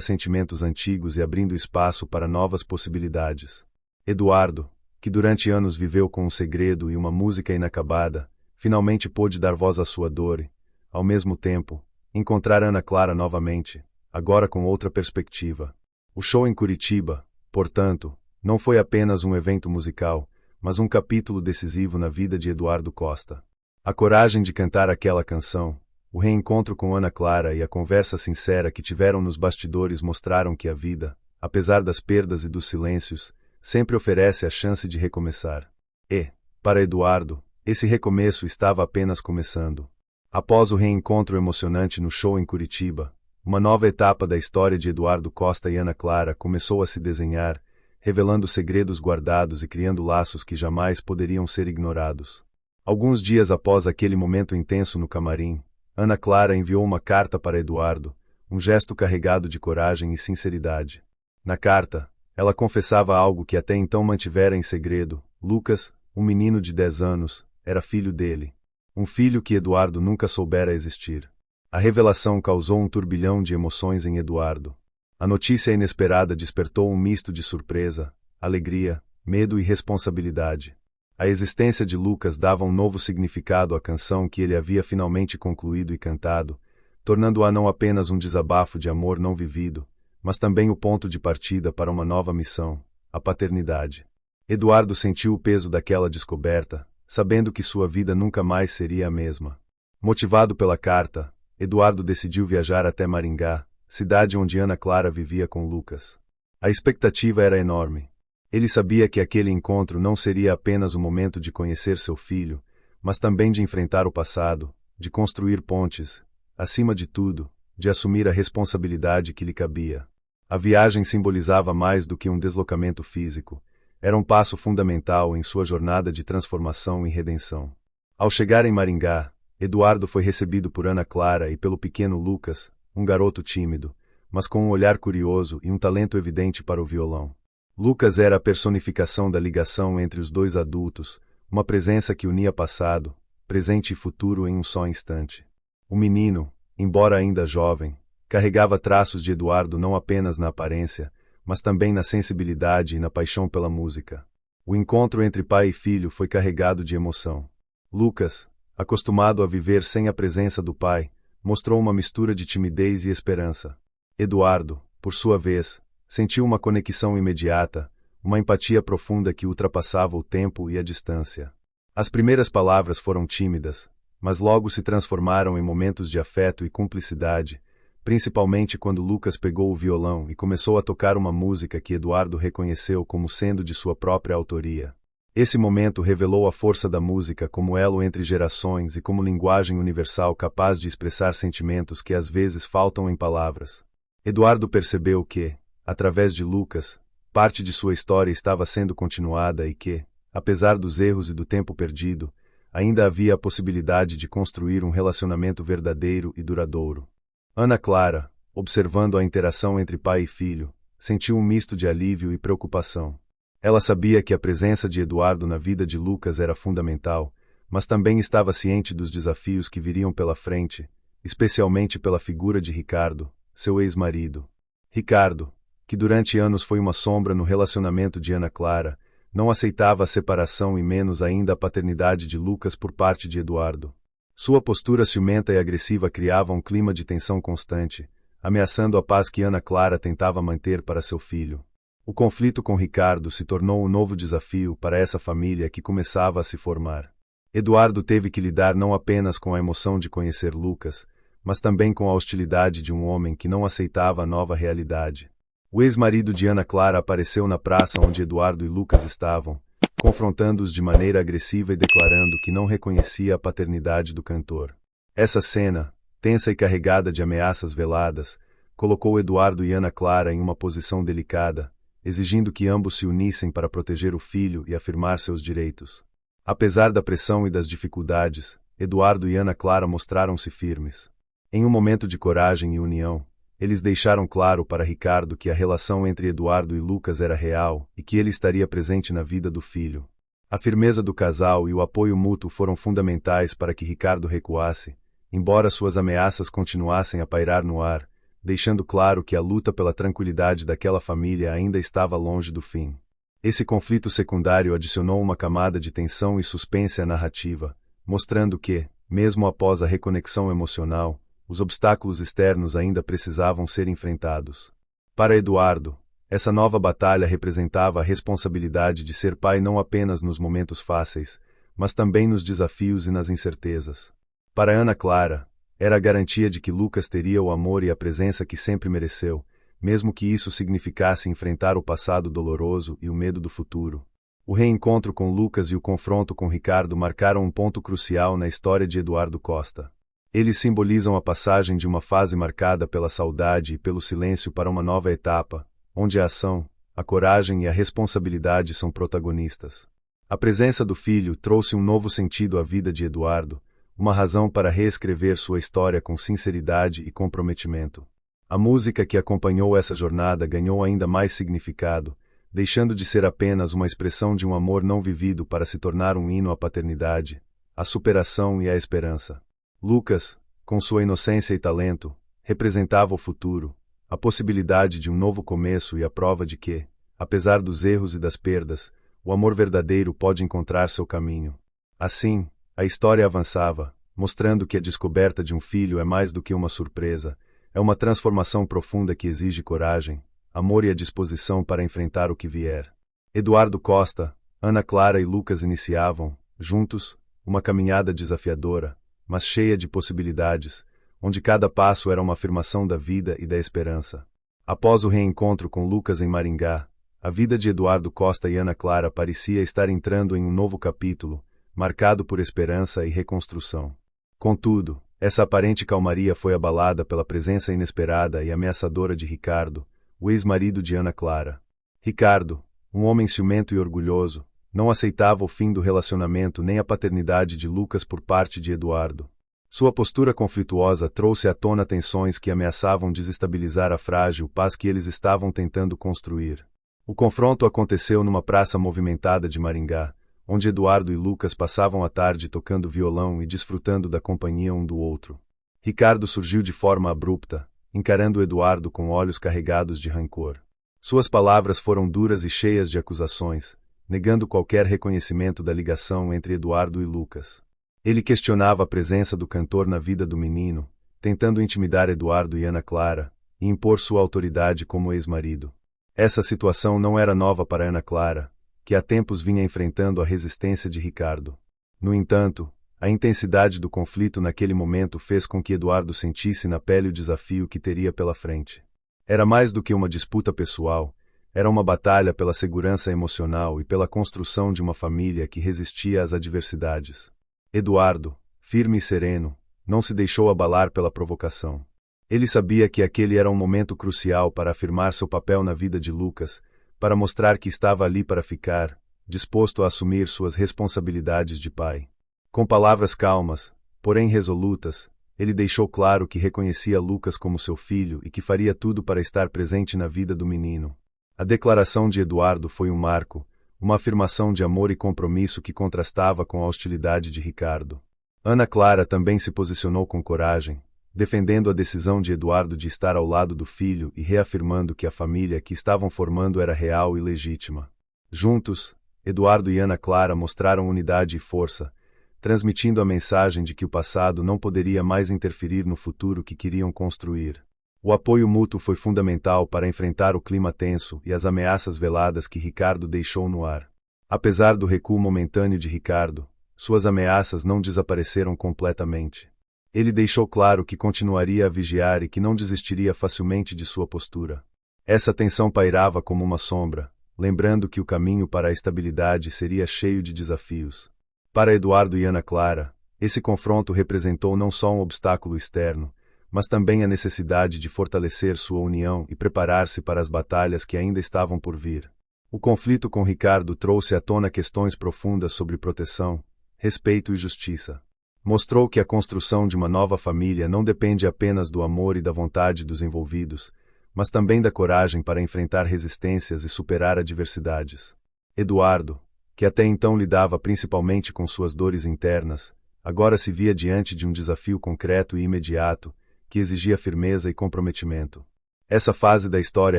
sentimentos antigos e abrindo espaço para novas possibilidades. Eduardo, que durante anos viveu com um segredo e uma música inacabada, finalmente pôde dar voz à sua dor e, ao mesmo tempo, encontrar Ana Clara novamente, agora com outra perspectiva. O show em Curitiba, portanto, não foi apenas um evento musical, mas um capítulo decisivo na vida de Eduardo Costa. A coragem de cantar aquela canção, o reencontro com Ana Clara e a conversa sincera que tiveram nos bastidores mostraram que a vida, apesar das perdas e dos silêncios, sempre oferece a chance de recomeçar. E, para Eduardo, esse recomeço estava apenas começando. Após o reencontro emocionante no show em Curitiba, uma nova etapa da história de Eduardo Costa e Ana Clara começou a se desenhar, revelando segredos guardados e criando laços que jamais poderiam ser ignorados. Alguns dias após aquele momento intenso no camarim, Ana Clara enviou uma carta para Eduardo, um gesto carregado de coragem e sinceridade. Na carta, ela confessava algo que até então mantivera em segredo: Lucas, um menino de 10 anos, era filho dele. Um filho que Eduardo nunca soubera existir. A revelação causou um turbilhão de emoções em Eduardo. A notícia inesperada despertou um misto de surpresa, alegria, medo e responsabilidade. A existência de Lucas dava um novo significado à canção que ele havia finalmente concluído e cantado, tornando-a não apenas um desabafo de amor não vivido, mas também o ponto de partida para uma nova missão, a paternidade. Eduardo sentiu o peso daquela descoberta, sabendo que sua vida nunca mais seria a mesma. Motivado pela carta, Eduardo decidiu viajar até Maringá, cidade onde Ana Clara vivia com Lucas. A expectativa era enorme. Ele sabia que aquele encontro não seria apenas o momento de conhecer seu filho, mas também de enfrentar o passado, de construir pontes, acima de tudo, de assumir a responsabilidade que lhe cabia. A viagem simbolizava mais do que um deslocamento físico, era um passo fundamental em sua jornada de transformação e redenção. Ao chegar em Maringá, Eduardo foi recebido por Ana Clara e pelo pequeno Lucas, um garoto tímido, mas com um olhar curioso e um talento evidente para o violão. Lucas era a personificação da ligação entre os dois adultos, uma presença que unia passado, presente e futuro em um só instante. O menino, embora ainda jovem, carregava traços de Eduardo não apenas na aparência, mas também na sensibilidade e na paixão pela música. O encontro entre pai e filho foi carregado de emoção. Lucas, acostumado a viver sem a presença do pai, mostrou uma mistura de timidez e esperança. Eduardo, por sua vez, sentiu uma conexão imediata, uma empatia profunda que ultrapassava o tempo e a distância. As primeiras palavras foram tímidas, mas logo se transformaram em momentos de afeto e cumplicidade, principalmente quando Lucas pegou o violão e começou a tocar uma música que Eduardo reconheceu como sendo de sua própria autoria. Esse momento revelou a força da música como elo entre gerações e como linguagem universal capaz de expressar sentimentos que às vezes faltam em palavras. Eduardo percebeu que, através de Lucas, parte de sua história estava sendo continuada e que, apesar dos erros e do tempo perdido, ainda havia a possibilidade de construir um relacionamento verdadeiro e duradouro. Ana Clara, observando a interação entre pai e filho, sentiu um misto de alívio e preocupação. Ela sabia que a presença de Eduardo na vida de Lucas era fundamental, mas também estava ciente dos desafios que viriam pela frente, especialmente pela figura de Ricardo, seu ex-marido. Ricardo, que durante anos foi uma sombra no relacionamento de Ana Clara, não aceitava a separação e menos ainda a paternidade de Lucas por parte de Eduardo. Sua postura ciumenta e agressiva criava um clima de tensão constante, ameaçando a paz que Ana Clara tentava manter para seu filho. O conflito com Ricardo se tornou um novo desafio para essa família que começava a se formar. Eduardo teve que lidar não apenas com a emoção de conhecer Lucas, mas também com a hostilidade de um homem que não aceitava a nova realidade. O ex-marido de Ana Clara apareceu na praça onde Eduardo e Lucas estavam, confrontando-os de maneira agressiva e declarando que não reconhecia a paternidade do cantor. Essa cena, tensa e carregada de ameaças veladas, colocou Eduardo e Ana Clara em uma posição delicada, exigindo que ambos se unissem para proteger o filho e afirmar seus direitos. Apesar da pressão e das dificuldades, Eduardo e Ana Clara mostraram-se firmes. Em um momento de coragem e união, eles deixaram claro para Ricardo que a relação entre Eduardo e Lucas era real e que ele estaria presente na vida do filho. A firmeza do casal e o apoio mútuo foram fundamentais para que Ricardo recuasse, embora suas ameaças continuassem a pairar no ar, deixando claro que a luta pela tranquilidade daquela família ainda estava longe do fim. Esse conflito secundário adicionou uma camada de tensão e suspense à narrativa, mostrando que, mesmo após a reconexão emocional, os obstáculos externos ainda precisavam ser enfrentados. Para Eduardo, essa nova batalha representava a responsabilidade de ser pai não apenas nos momentos fáceis, mas também nos desafios e nas incertezas. Para Ana Clara, era a garantia de que Lucas teria o amor e a presença que sempre mereceu, mesmo que isso significasse enfrentar o passado doloroso e o medo do futuro. O reencontro com Lucas e o confronto com Ricardo marcaram um ponto crucial na história de Eduardo Costa. Eles simbolizam a passagem de uma fase marcada pela saudade e pelo silêncio para uma nova etapa, onde a ação, a coragem e a responsabilidade são protagonistas. A presença do filho trouxe um novo sentido à vida de Eduardo, uma razão para reescrever sua história com sinceridade e comprometimento. A música que acompanhou essa jornada ganhou ainda mais significado, deixando de ser apenas uma expressão de um amor não vivido para se tornar um hino à paternidade, à superação e à esperança. Lucas, com sua inocência e talento, representava o futuro, a possibilidade de um novo começo e a prova de que, apesar dos erros e das perdas, o amor verdadeiro pode encontrar seu caminho. Assim, a história avançava, mostrando que a descoberta de um filho é mais do que uma surpresa, é uma transformação profunda que exige coragem, amor e a disposição para enfrentar o que vier. Eduardo Costa, Ana Clara e Lucas iniciavam, juntos, uma caminhada desafiadora, mas cheia de possibilidades, onde cada passo era uma afirmação da vida e da esperança. Após o reencontro com Lucas em Maringá, a vida de Eduardo Costa e Ana Clara parecia estar entrando em um novo capítulo, marcado por esperança e reconstrução. Contudo, essa aparente calmaria foi abalada pela presença inesperada e ameaçadora de Ricardo, o ex-marido de Ana Clara. Ricardo, um homem ciumento e orgulhoso, não aceitava o fim do relacionamento nem a paternidade de Lucas por parte de Eduardo. Sua postura conflituosa trouxe à tona tensões que ameaçavam desestabilizar a frágil paz que eles estavam tentando construir. O confronto aconteceu numa praça movimentada de Maringá, onde Eduardo e Lucas passavam a tarde tocando violão e desfrutando da companhia um do outro. Ricardo surgiu de forma abrupta, encarando Eduardo com olhos carregados de rancor. Suas palavras foram duras e cheias de acusações, negando qualquer reconhecimento da ligação entre Eduardo e Lucas. Ele questionava a presença do cantor na vida do menino, tentando intimidar Eduardo e Ana Clara, e impor sua autoridade como ex-marido. Essa situação não era nova para Ana Clara, que há tempos vinha enfrentando a resistência de Ricardo. No entanto, a intensidade do conflito naquele momento fez com que Eduardo sentisse na pele o desafio que teria pela frente. Era mais do que uma disputa pessoal, era uma batalha pela segurança emocional e pela construção de uma família que resistia às adversidades. Eduardo, firme e sereno, não se deixou abalar pela provocação. Ele sabia que aquele era um momento crucial para afirmar seu papel na vida de Lucas, para mostrar que estava ali para ficar, disposto a assumir suas responsabilidades de pai. Com palavras calmas, porém resolutas, ele deixou claro que reconhecia Lucas como seu filho e que faria tudo para estar presente na vida do menino. A declaração de Eduardo foi um marco, uma afirmação de amor e compromisso que contrastava com a hostilidade de Ricardo. Ana Clara também se posicionou com coragem, defendendo a decisão de Eduardo de estar ao lado do filho e reafirmando que a família que estavam formando era real e legítima. Juntos, Eduardo e Ana Clara mostraram unidade e força, transmitindo a mensagem de que o passado não poderia mais interferir no futuro que queriam construir. O apoio mútuo foi fundamental para enfrentar o clima tenso e as ameaças veladas que Ricardo deixou no ar. Apesar do recuo momentâneo de Ricardo, suas ameaças não desapareceram completamente. Ele deixou claro que continuaria a vigiar e que não desistiria facilmente de sua postura. Essa tensão pairava como uma sombra, lembrando que o caminho para a estabilidade seria cheio de desafios. Para Eduardo e Ana Clara, Esse confronto representou não só um obstáculo externo, mas também a necessidade de fortalecer sua união e preparar-se para as batalhas que ainda estavam por vir. O conflito com Ricardo trouxe à tona questões profundas sobre proteção, respeito e justiça. Mostrou que a construção de uma nova família não depende apenas do amor e da vontade dos envolvidos, mas também da coragem para enfrentar resistências e superar adversidades. Eduardo, que até então lidava principalmente com suas dores internas, agora se via diante de um desafio concreto e imediato, que exigia firmeza e comprometimento. Essa fase da história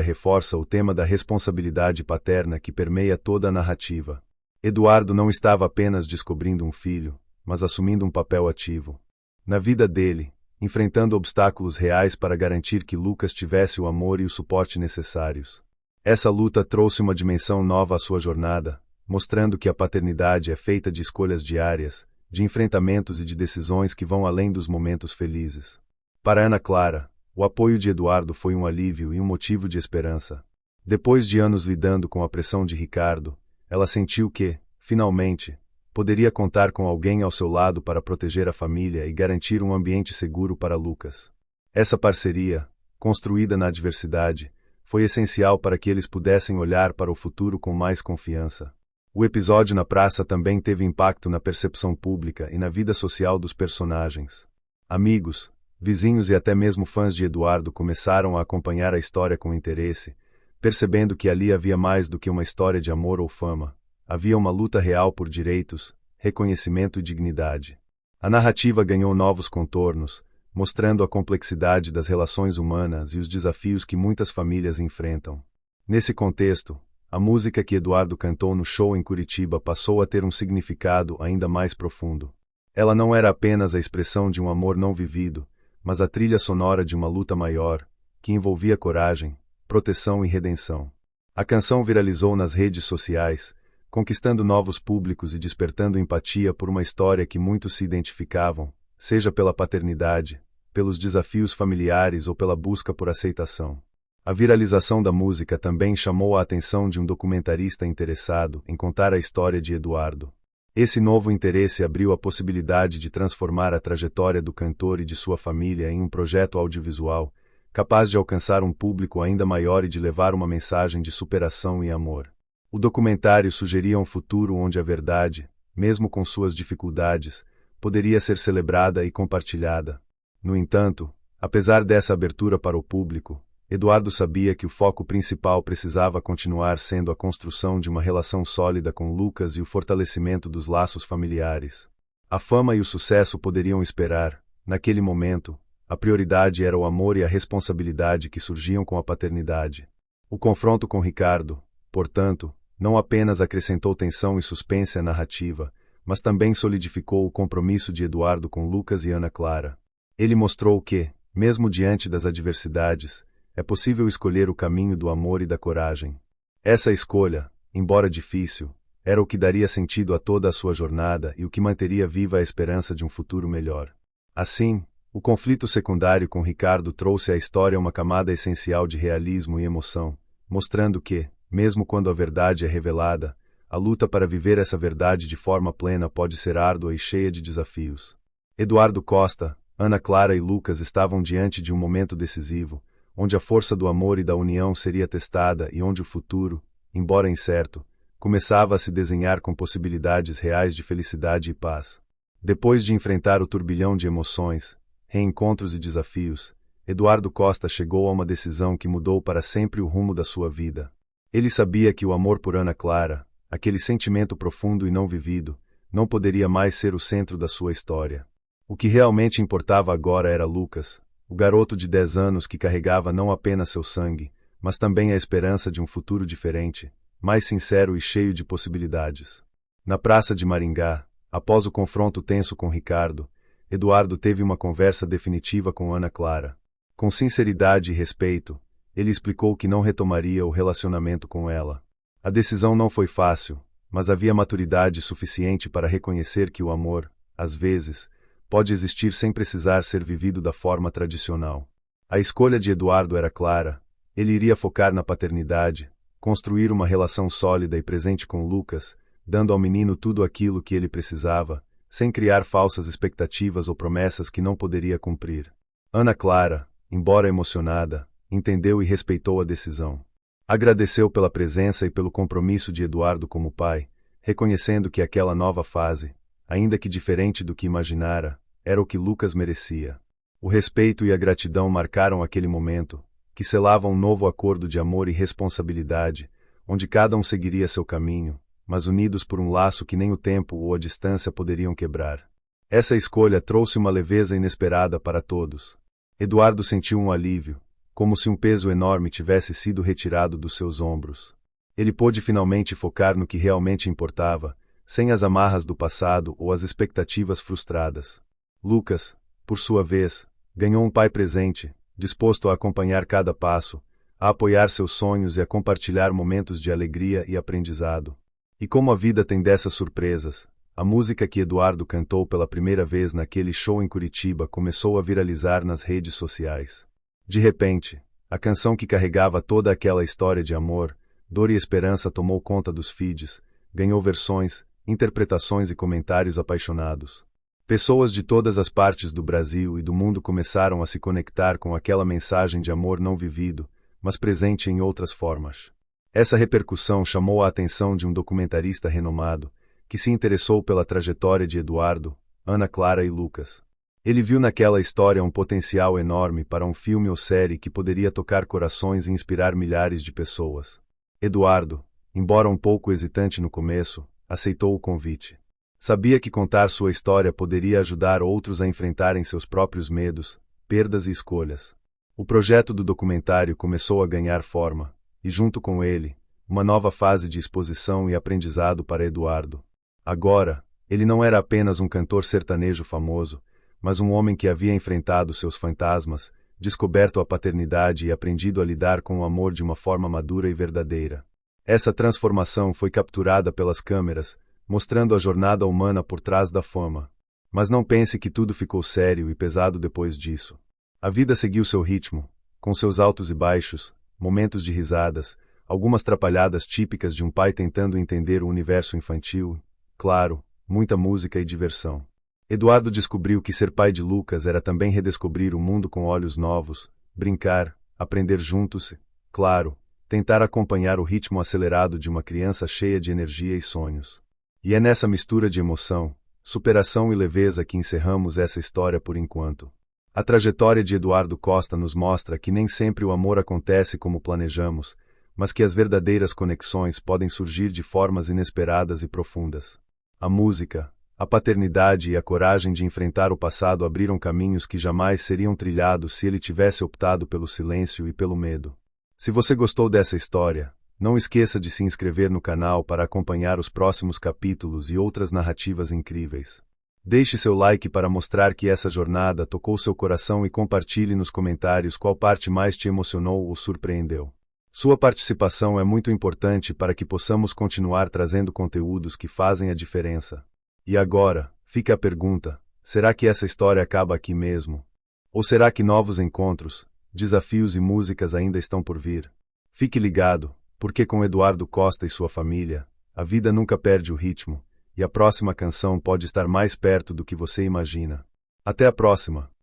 reforça o tema da responsabilidade paterna que permeia toda a narrativa. Eduardo não estava apenas descobrindo um filho, mas assumindo um papel ativo na vida dele, enfrentando obstáculos reais para garantir que Lucas tivesse o amor e o suporte necessários. Essa luta trouxe uma dimensão nova à sua jornada, mostrando que a paternidade é feita de escolhas diárias, de enfrentamentos e de decisões que vão além dos momentos felizes. Para Ana Clara, o apoio de Eduardo foi um alívio e um motivo de esperança. Depois de anos lidando com a pressão de Ricardo, ela sentiu que, finalmente, poderia contar com alguém ao seu lado para proteger a família e garantir um ambiente seguro para Lucas. Essa parceria, construída na adversidade, foi essencial para que eles pudessem olhar para o futuro com mais confiança. O episódio na praça também teve impacto na percepção pública e na vida social dos personagens. Amigos, vizinhos e até mesmo fãs de Eduardo começaram a acompanhar a história com interesse, percebendo que ali havia mais do que uma história de amor ou fama. Havia uma luta real por direitos, reconhecimento e dignidade. A narrativa ganhou novos contornos, mostrando a complexidade das relações humanas e os desafios que muitas famílias enfrentam. Nesse contexto, a música que Eduardo cantou no show em Curitiba passou a ter um significado ainda mais profundo. Ela não era apenas a expressão de um amor não vivido, mas a trilha sonora de uma luta maior, que envolvia coragem, proteção e redenção. A canção viralizou nas redes sociais, conquistando novos públicos e despertando empatia por uma história que muitos se identificavam, seja pela paternidade, pelos desafios familiares ou pela busca por aceitação. A viralização da música também chamou a atenção de um documentarista interessado em contar a história de Eduardo. Esse novo interesse abriu a possibilidade de transformar a trajetória do cantor e de sua família em um projeto audiovisual, capaz de alcançar um público ainda maior e de levar uma mensagem de superação e amor. O documentário sugeria um futuro onde a verdade, mesmo com suas dificuldades, poderia ser celebrada e compartilhada. No entanto, apesar dessa abertura para o público, Eduardo sabia que o foco principal precisava continuar sendo a construção de uma relação sólida com Lucas e o fortalecimento dos laços familiares. A fama e o sucesso poderiam esperar. Naquele momento, a prioridade era o amor e a responsabilidade que surgiam com a paternidade. O confronto com Ricardo, portanto, não apenas acrescentou tensão e suspense à narrativa, mas também solidificou o compromisso de Eduardo com Lucas e Ana Clara. Ele mostrou que, mesmo diante das adversidades, é possível escolher o caminho do amor e da coragem. Essa escolha, embora difícil, era o que daria sentido a toda a sua jornada e o que manteria viva a esperança de um futuro melhor. Assim, o conflito secundário com Ricardo trouxe à história uma camada essencial de realismo e emoção, mostrando que, mesmo quando a verdade é revelada, a luta para viver essa verdade de forma plena pode ser árdua e cheia de desafios. Eduardo Costa, Ana Clara e Lucas estavam diante de um momento decisivo, onde a força do amor e da união seria testada e onde o futuro, embora incerto, começava a se desenhar com possibilidades reais de felicidade e paz. Depois de enfrentar o turbilhão de emoções, reencontros e desafios, Eduardo Costa chegou a uma decisão que mudou para sempre o rumo da sua vida. Ele sabia que o amor por Ana Clara, aquele sentimento profundo e não vivido, não poderia mais ser o centro da sua história. O que realmente importava agora era Lucas, o garoto de 10 anos que carregava não apenas seu sangue, mas também a esperança de um futuro diferente, mais sincero e cheio de possibilidades. Na praça de Maringá, após o confronto tenso com Ricardo, Eduardo teve uma conversa definitiva com Ana Clara. Com sinceridade e respeito, ele explicou que não retomaria o relacionamento com ela. A decisão não foi fácil, mas havia maturidade suficiente para reconhecer que o amor, às vezes, pode existir sem precisar ser vivido da forma tradicional. A escolha de Eduardo era clara. Ele iria focar na paternidade, construir uma relação sólida e presente com Lucas, dando ao menino tudo aquilo que ele precisava, sem criar falsas expectativas ou promessas que não poderia cumprir. Ana Clara, embora emocionada, entendeu e respeitou a decisão. Agradeceu pela presença e pelo compromisso de Eduardo como pai, reconhecendo que aquela nova fase, ainda que diferente do que imaginara, era o que Lucas merecia. O respeito e a gratidão marcaram aquele momento, que selava um novo acordo de amor e responsabilidade, onde cada um seguiria seu caminho, mas unidos por um laço que nem o tempo ou a distância poderiam quebrar. Essa escolha trouxe uma leveza inesperada para todos. Eduardo sentiu um alívio, como se um peso enorme tivesse sido retirado dos seus ombros. Ele pôde finalmente focar no que realmente importava, sem as amarras do passado ou as expectativas frustradas. Lucas, por sua vez, ganhou um pai presente, disposto a acompanhar cada passo, a apoiar seus sonhos e a compartilhar momentos de alegria e aprendizado. E como a vida tem dessas surpresas, a música que Eduardo cantou pela primeira vez naquele show em Curitiba começou a viralizar nas redes sociais. De repente, a canção que carregava toda aquela história de amor, dor e esperança tomou conta dos feeds, ganhou versões, interpretações e comentários apaixonados. Pessoas de todas as partes do Brasil e do mundo começaram a se conectar com aquela mensagem de amor não vivido, mas presente em outras formas. Essa repercussão chamou a atenção de um documentarista renomado, que se interessou pela trajetória de Eduardo, Ana Clara e Lucas. Ele viu naquela história um potencial enorme para um filme ou série que poderia tocar corações e inspirar milhares de pessoas. Eduardo, embora um pouco hesitante no começo, aceitou o convite. Sabia que contar sua história poderia ajudar outros a enfrentarem seus próprios medos, perdas e escolhas. O projeto do documentário começou a ganhar forma, e junto com ele, uma nova fase de exposição e aprendizado para Eduardo. Agora, ele não era apenas um cantor sertanejo famoso, mas um homem que havia enfrentado seus fantasmas, descoberto a paternidade e aprendido a lidar com o amor de uma forma madura e verdadeira. Essa transformação foi capturada pelas câmeras, mostrando a jornada humana por trás da fama. Mas não pense que tudo ficou sério e pesado depois disso. A vida seguiu seu ritmo, com seus altos e baixos, momentos de risadas, algumas trapalhadas típicas de um pai tentando entender o universo infantil, claro, muita música e diversão. Eduardo descobriu que ser pai de Lucas era também redescobrir o mundo com olhos novos, brincar, aprender juntos e, claro, tentar acompanhar o ritmo acelerado de uma criança cheia de energia e sonhos. E é nessa mistura de emoção, superação e leveza que encerramos essa história por enquanto. A trajetória de Eduardo Costa nos mostra que nem sempre o amor acontece como planejamos, mas que as verdadeiras conexões podem surgir de formas inesperadas e profundas. A música, a paternidade e a coragem de enfrentar o passado abriram caminhos que jamais seriam trilhados se ele tivesse optado pelo silêncio e pelo medo. Se você gostou dessa história, não esqueça de se inscrever no canal para acompanhar os próximos capítulos e outras narrativas incríveis. Deixe seu like para mostrar que essa jornada tocou seu coração e compartilhe nos comentários qual parte mais te emocionou ou surpreendeu. Sua participação é muito importante para que possamos continuar trazendo conteúdos que fazem a diferença. E agora, fica a pergunta: será que essa história acaba aqui mesmo? Ou será que novos encontros, desafios e músicas ainda estão por vir? Fique ligado, porque com Eduardo Costa e sua família, a vida nunca perde o ritmo, e a próxima canção pode estar mais perto do que você imagina. Até a próxima!